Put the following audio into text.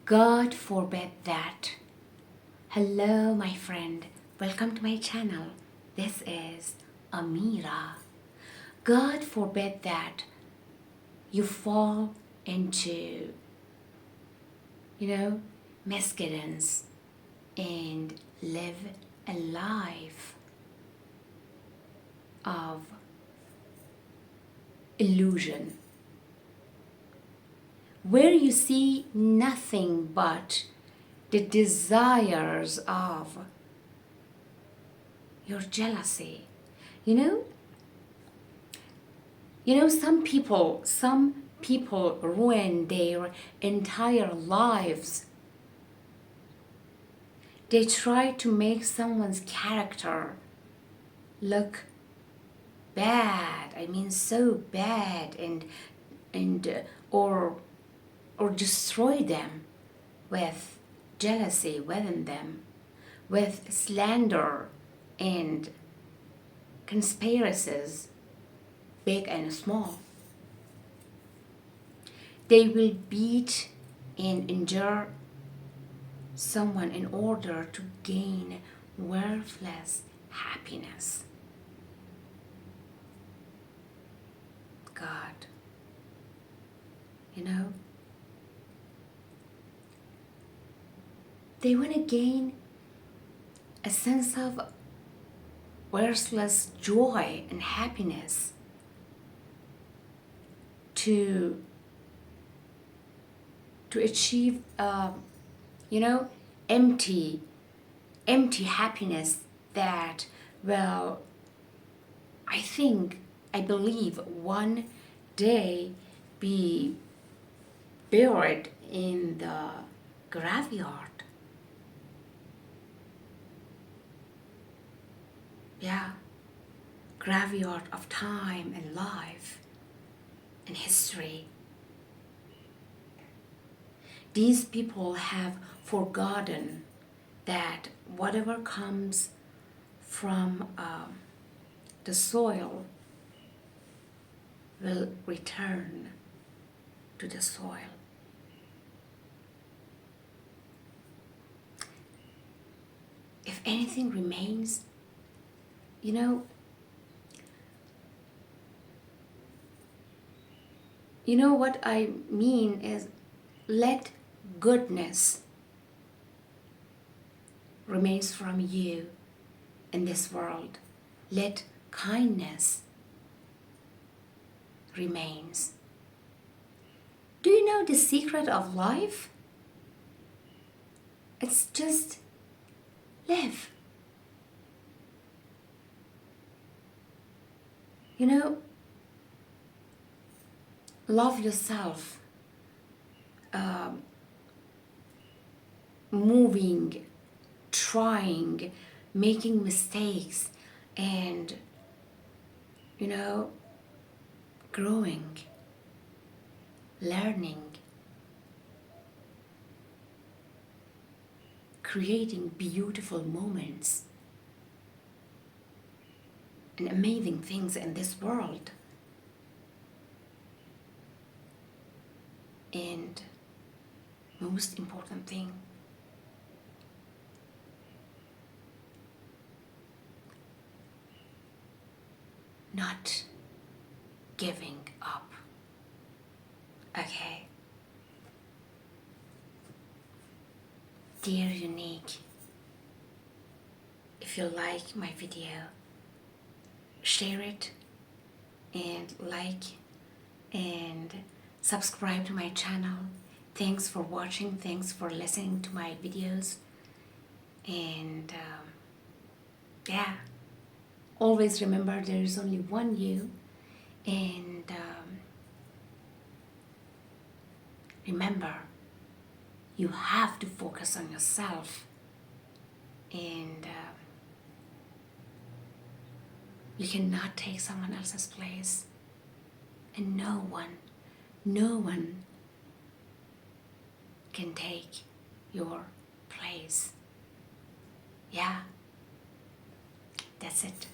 God forbid that. Hello, my friend. Welcome to my channel. This is Amira. God forbid that you fall into, misguidance and live a life of illusion, where you see nothing but the desires of your jealousy. Some people ruin their entire lives. They try to make someone's character look bad. I mean, so bad, or destroy them with jealousy within them, with slander and conspiracies, big and small. They will beat and injure someone in order to gain worthless happiness. God, they want to gain a sense of worthless joy and happiness to achieve empty happiness that, well, I believe one day be buried in the graveyard. Yeah, graveyard of time and life and history. These people have forgotten that whatever comes from the soil will return to the soil. If anything remains, what I mean is, let goodness remains from you in this world. Let kindness remains. Do you know the secret of life? It's just live. Love yourself. Moving, trying, making mistakes, and growing, learning, creating beautiful moments and amazing things in this world. And most important thing, not giving up. Okay? Dear Unique, if you like my video, share it and like and subscribe to my channel. Thanks for watching. Thanks for listening to my videos. And always remember there is only one you. And remember, you have to focus on yourself. And you cannot take someone else's place. And no one can take your place. Yeah, that's it.